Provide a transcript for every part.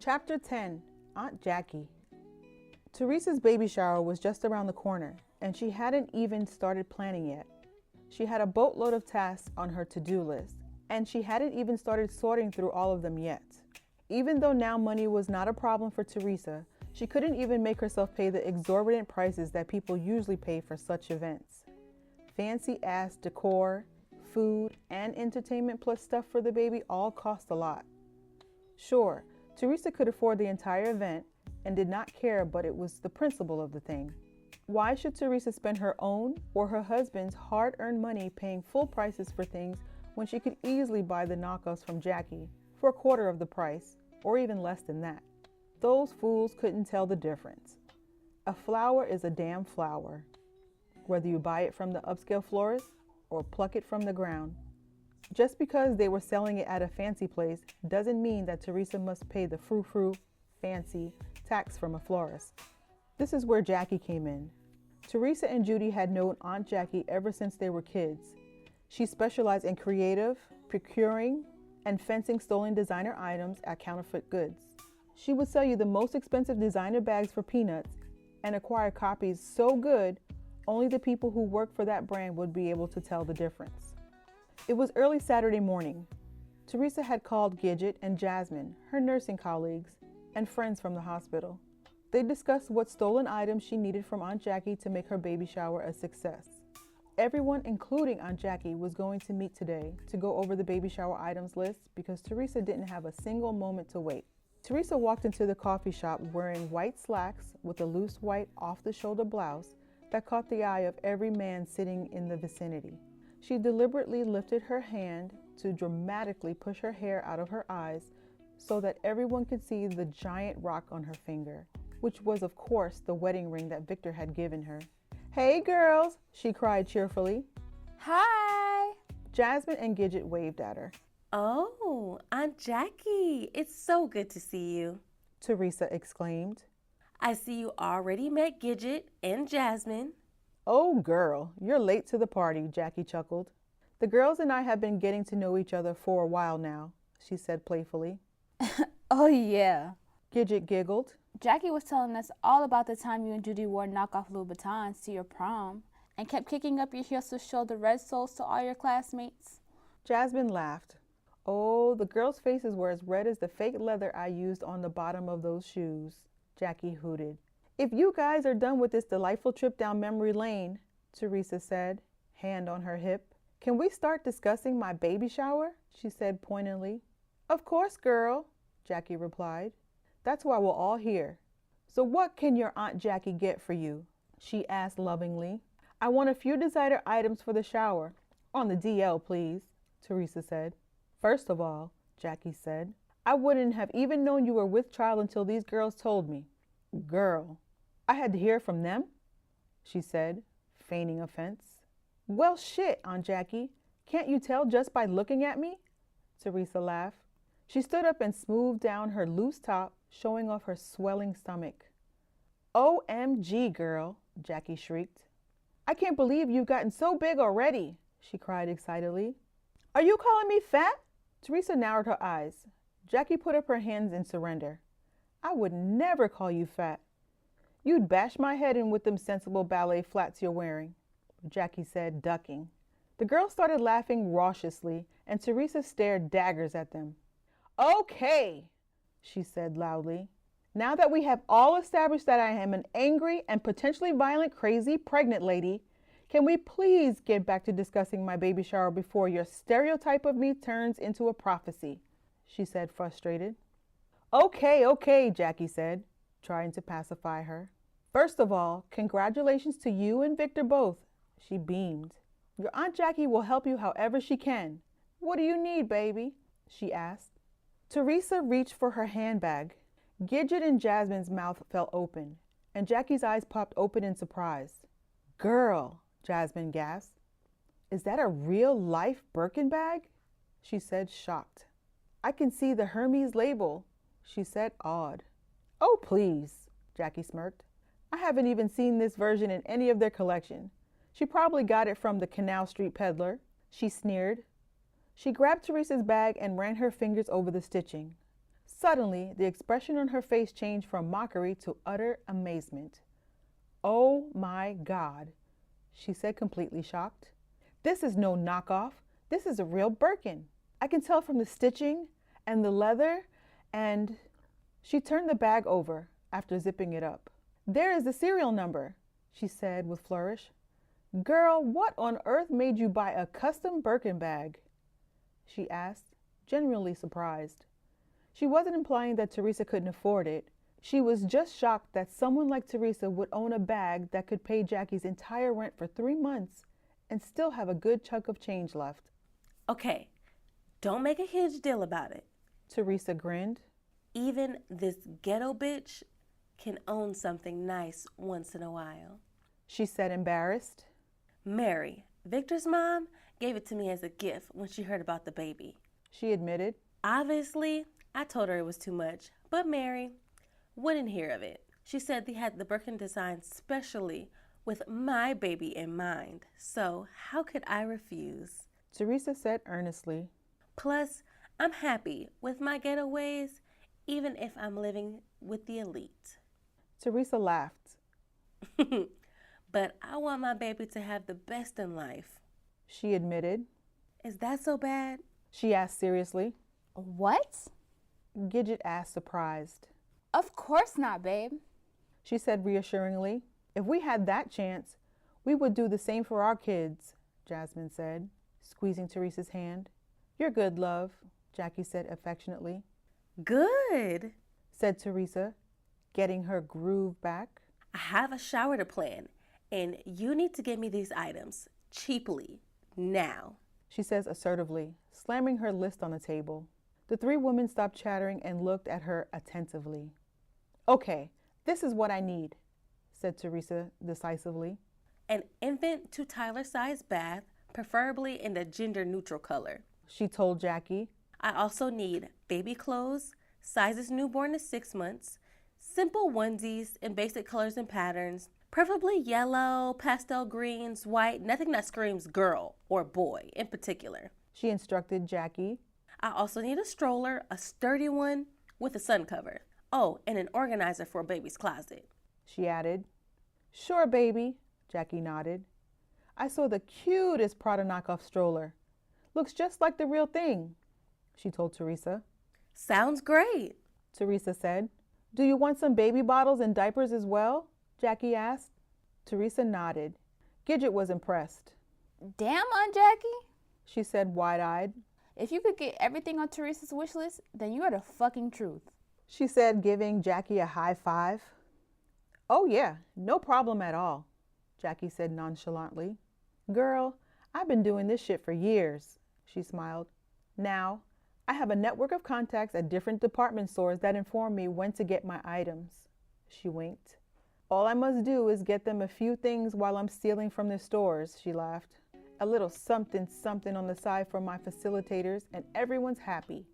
Chapter 10, Aunt Jackie. Teresa's baby shower was just around the corner, and she hadn't even started planning yet. She had a boatload of tasks on her to-do list, and she hadn't even started sorting through all of them yet. Even though now money was not a problem for Teresa, she couldn't even make herself pay the exorbitant prices that people usually pay for such events. Fancy-ass decor, food, and entertainment plus stuff for the baby all cost a lot. Sure, Teresa could afford the entire event and did not care, but it was the principle of the thing. Why should Teresa spend her own or her husband's hard-earned money paying full prices for things when she could easily buy the knockoffs from Jackie for a quarter of the price, or even less than that? Those fools couldn't tell the difference. A flower is a damn flower, whether you buy it from the upscale florist or pluck it from the ground. Just because they were selling it at a fancy place doesn't mean that Teresa must pay the frou-frou, fancy tax from a florist. This is where Jackie came in. Teresa and Judy had known Aunt Jackie ever since they were kids. She specialized in creative, procuring, and fencing stolen designer items at counterfeit goods. She would sell you the most expensive designer bags for peanuts and acquire copies so good, only the people who work for that brand would be able to tell the difference. It was early Saturday morning. Teresa had called Gidget and Jasmine, her nursing colleagues, and friends from the hospital. They discussed what stolen items she needed from Aunt Jackie to make her baby shower a success. Everyone, including Aunt Jackie, was going to meet today to go over the baby shower items list because Teresa didn't have a single moment to wait. Teresa walked into the coffee shop wearing white slacks with a loose white off-the-shoulder blouse that caught the eye of every man sitting in the vicinity. She deliberately lifted her hand to dramatically push her hair out of her eyes so that everyone could see the giant rock on her finger, which was, of course, the wedding ring that Victor had given her. "Hey, girls," she cried cheerfully. Hi! Jasmine and Gidget waved at her. Oh, Aunt Jackie, it's so good to see you, Teresa exclaimed. I see you already met Gidget and Jasmine. "Oh, girl, you're late to the party," Jackie chuckled. "The girls and I have been getting to know each other for a while now," she said playfully. Oh, yeah. Gidget giggled. Jackie was telling us all about the time you and Judy wore knockoff Louboutins to your prom and kept kicking up your heels to show the red soles to all your classmates. Jasmine laughed. "Oh, the girls' faces were as red as the fake leather I used on the bottom of those shoes," Jackie hooted. "If you guys are done with this delightful trip down memory lane," Teresa said, hand on her hip, "can we start discussing my baby shower?" she said pointedly. "Of course, girl," Jackie replied. "That's why we're all here. So what can your Aunt Jackie get for you?" she asked lovingly. "I want a few designer items for the shower. On the DL, please," Teresa said. "First of all," Jackie said, "I wouldn't have even known you were with child until these girls told me." "Girl, I had to hear from them?" she said, feigning offense. "Well, shit, Aunt Jackie. Can't you tell just by looking at me?" Teresa laughed. She stood up and smoothed down her loose top, showing off her swelling stomach. "OMG, girl," Jackie shrieked. "I can't believe you've gotten so big already," she cried excitedly. "Are you calling me fat?" Teresa narrowed her eyes. Jackie put up her hands in surrender. "I would never call you fat. You'd bash my head in with them sensible ballet flats you're wearing," Jackie said, ducking. The girls started laughing raucously, and Teresa stared daggers at them. "Okay," she said loudly. "Now that we have all established that I am an angry and potentially violent, crazy, pregnant lady, can we please get back to discussing my baby shower before your stereotype of me turns into a prophecy?" she said, frustrated. Okay, Jackie said, trying to pacify her. First of all, congratulations to you and Victor both. She beamed. Your Aunt Jackie will help you however she can. What do you need, baby? She asked. Teresa reached for her handbag. Gidget and Jasmine's mouth fell open, and Jackie's eyes popped open in surprise. Girl, Jasmine gasped. Is that a real-life Birkin bag? She said, shocked. I can see the Hermes label, she said, awed. Oh, please, Jackie smirked. I haven't even seen this version in any of their collection. She probably got it from the Canal Street peddler, she sneered. She grabbed Teresa's bag and ran her fingers over the stitching. Suddenly, the expression on her face changed from mockery to utter amazement. Oh my God, she said, completely shocked. This is no knockoff. This is a real Birkin. I can tell from the stitching and the leather, and she turned the bag over after zipping it up. There is the serial number, she said with flourish. Girl, what on earth made you buy a custom Birkin bag? She asked, genuinely surprised. She wasn't implying that Teresa couldn't afford it. She was just shocked that someone like Teresa would own a bag that could pay Jackie's entire rent for 3 months and still have a good chunk of change left. Okay, don't make a huge deal about it. Teresa grinned. Even this ghetto bitch can own something nice once in a while, she said, embarrassed. Mary, Victor's mom, gave it to me as a gift when she heard about the baby, she admitted. Obviously, I told her it was too much, but Mary wouldn't hear of it. She said they had the Birkin designed specially with my baby in mind, so how could I refuse? Teresa said earnestly. Plus, I'm happy with my ghetto ways, even if I'm living with the elite. Teresa laughed. But I want my baby to have the best in life, she admitted. Is that so bad? She asked seriously. What? Gidget asked, surprised. Of course not, babe, she said reassuringly. If we had that chance, we would do the same for our kids, Jasmine said, squeezing Teresa's hand. You're good, love, Jackie said affectionately. Good, said Teresa, getting her groove back. I have a shower to plan, and you need to get me these items cheaply, now, she says assertively, slamming her list on the table. The three women stopped chattering and looked at her attentively. Okay, this is what I need, said Teresa decisively. An infant to Tyler size bath, preferably in the gender-neutral color, she told Jackie. I also need baby clothes, sizes newborn to 6 months, simple onesies in basic colors and patterns, preferably yellow, pastel greens, white, nothing that screams girl or boy in particular, she instructed Jackie. I also need a stroller, a sturdy one with a sun cover. Oh, and an organizer for a baby's closet, she added. Sure, baby, Jackie nodded. I saw the cutest Prada knockoff stroller. Looks just like the real thing, she told Teresa. Sounds great, Teresa said. Do you want some baby bottles and diapers as well? Jackie asked. Teresa nodded. Gidget was impressed. Damn, Aunt Jackie, she said wide-eyed. If you could get everything on Teresa's wish list, then you are the fucking truth, she said, giving Jackie a high five. Oh yeah, no problem at all, Jackie said nonchalantly. Girl, I've been doing this shit for years, she smiled. Now, I have a network of contacts at different department stores that inform me when to get my items, she winked. All I must do is get them a few things while I'm stealing from their stores, she laughed. A little something on the side for my facilitators and everyone's happy.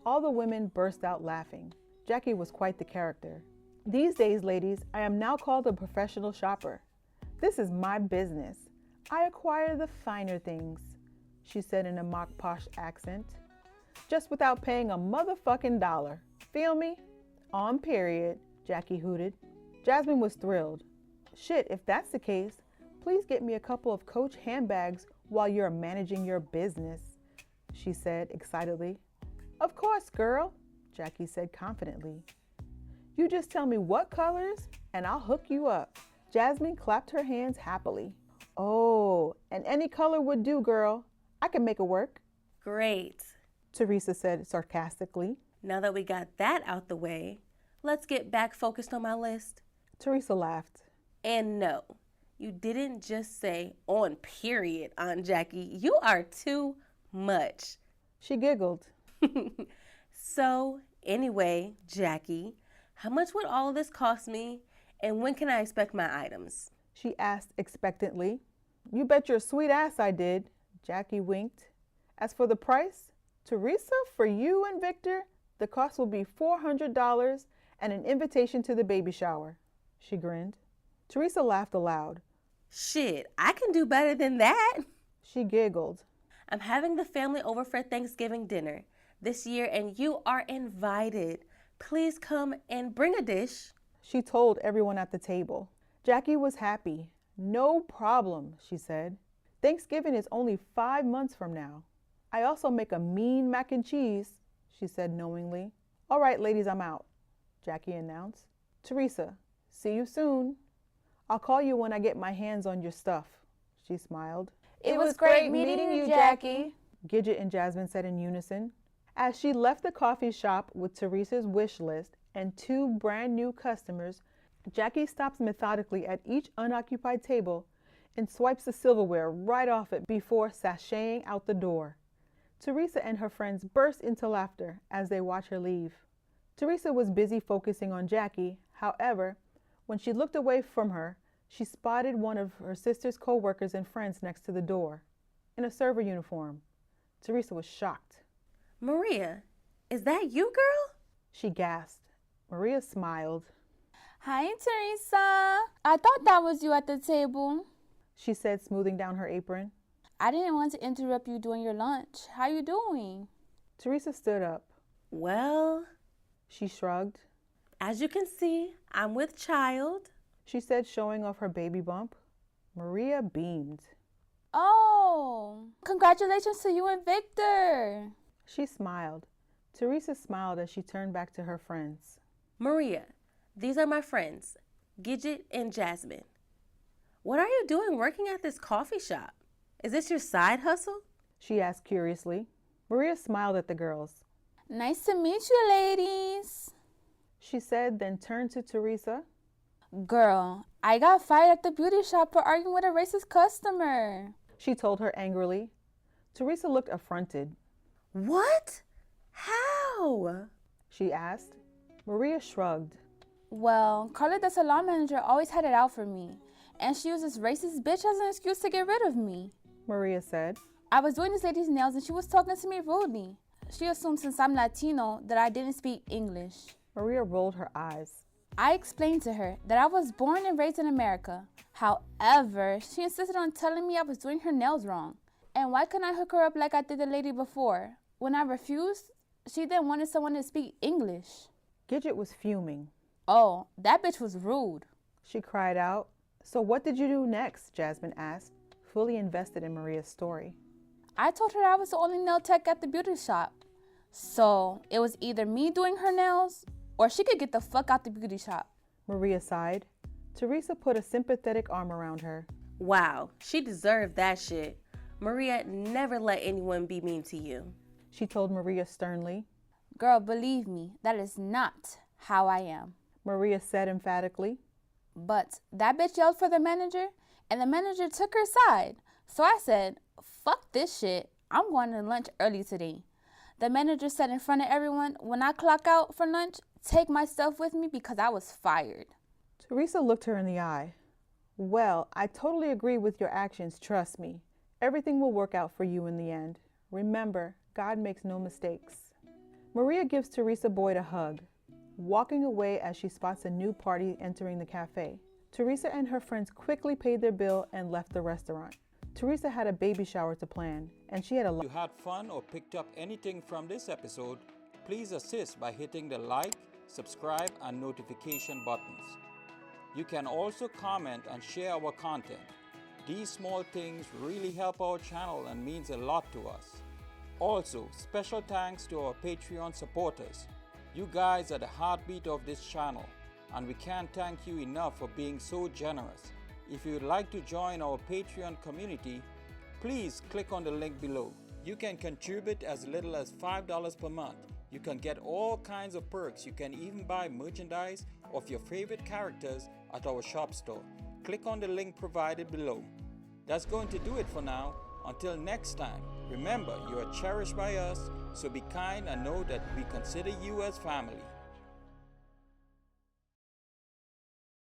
All the women burst out laughing. Jackie was quite the character. These days, ladies, I am now called a professional shopper. This is my business. I acquire the finer things, she said in a mock posh accent. Just without paying a motherfucking dollar. Feel me? On period, Jackie hooted. Jasmine was thrilled. Shit, if that's the case, please get me a couple of Coach handbags while you're managing your business, she said excitedly. Of course, girl, Jackie said confidently. You just tell me what colors and I'll hook you up. Jasmine clapped her hands happily. Oh, and any color would do, girl. I can make it work. great. Teresa said sarcastically. Now that we got that out the way, let's get back focused on my list. Teresa laughed. And no, you didn't just say on period, Aunt Jackie. You are too much. She giggled. So, anyway, Jackie, how much would all of this cost me, and when can I expect my items? She asked expectantly. You bet your sweet ass I did. Jackie winked. As for the price, Teresa, for you and Victor, the cost will be $400 and an invitation to the baby shower. She grinned. Teresa laughed aloud. Shit, I can do better than that. She giggled. I'm having the family over for Thanksgiving dinner this year, and you are invited. Please come and bring a dish. She told everyone at the table. Jackie was happy. No problem, she said. Thanksgiving is only 5 months from now. I also make a mean mac and cheese, she said knowingly. All right, ladies, I'm out, Jackie announced. Teresa, see you soon. I'll call you when I get my hands on your stuff, she smiled. It was great meeting you, Jackie, Gidget and Jasmine said in unison. As she left the coffee shop with Teresa's wish list and 2 brand new customers, Jackie stops methodically at each unoccupied table and swipes the silverware right off it before sashaying out the door. Teresa and her friends burst into laughter as they watch her leave. Teresa was busy focusing on Jackie. However, when she looked away from her, she spotted one of her sister's co-workers and friends next to the door, in a server uniform. Teresa was shocked. Maria, is that you, girl? She gasped. Maria smiled. Hi, Teresa. I thought that was you at the table, she said, smoothing down her apron. I didn't want to interrupt you during your lunch. How you doing? Teresa stood up. Well, she shrugged. As you can see, I'm with child, she said, showing off her baby bump. Maria beamed. Oh, congratulations to you and Victor. She smiled. Teresa smiled as she turned back to her friends. Maria, these are my friends, Gidget and Jasmine. What are you doing working at this coffee shop? Is this your side hustle? She asked curiously. Maria smiled at the girls. Nice to meet you, ladies, she said, then turned to Teresa. Girl, I got fired at the beauty shop for arguing with a racist customer, she told her angrily. Teresa looked affronted. What? How? She asked. Maria shrugged. Well, Carla, the salon manager, always had it out for me, and she used this racist bitch as an excuse to get rid of me, Maria said. I was doing this lady's nails and she was talking to me rudely. She assumed since I'm Latino that I didn't speak English. Maria rolled her eyes. I explained to her that I was born and raised in America. However, she insisted on telling me I was doing her nails wrong. And why couldn't I hook her up like I did the lady before? When I refused, she then wanted someone to speak English. Gidget was fuming. Oh, that bitch was rude, she cried out. So what did you do next? Jasmine asked, fully invested in Maria's story. I told her I was the only nail tech at the beauty shop. So it was either me doing her nails or she could get the fuck out the beauty shop. Maria sighed. Teresa put a sympathetic arm around her. Wow, she deserved that shit. Maria, never let anyone be mean to you, she told Maria sternly. Girl, believe me, that is not how I am, Maria said emphatically. But that bitch yelled for the manager, and the manager took her side. So I said, fuck this shit. I'm going to lunch early today. The manager said in front of everyone, when I clock out for lunch, take my stuff with me because I was fired. Teresa looked her in the eye. Well, I totally agree with your actions, trust me. Everything will work out for you in the end. Remember, God makes no mistakes. Maria gives Teresa Boyd a hug, walking away as she spots a new party entering the cafe. Teresa and her friends quickly paid their bill and left the restaurant. Teresa had a baby shower to plan, and she had a lot. If you had fun or picked up anything from this episode, please assist by hitting the like, subscribe, and notification buttons. You can also comment and share our content. These small things really help our channel and means a lot to us. Also, special thanks to our Patreon supporters. You guys are the heartbeat of this channel, and we can't thank you enough for being so generous. If you'd like to join our Patreon community, please click on the link below. You can contribute as little as $5 per month. You can get all kinds of perks. You can even buy merchandise of your favorite characters at our shop store. Click on the link provided below. That's going to do it for now. Until next time, remember you are cherished by us, so be kind and know that we consider you as family.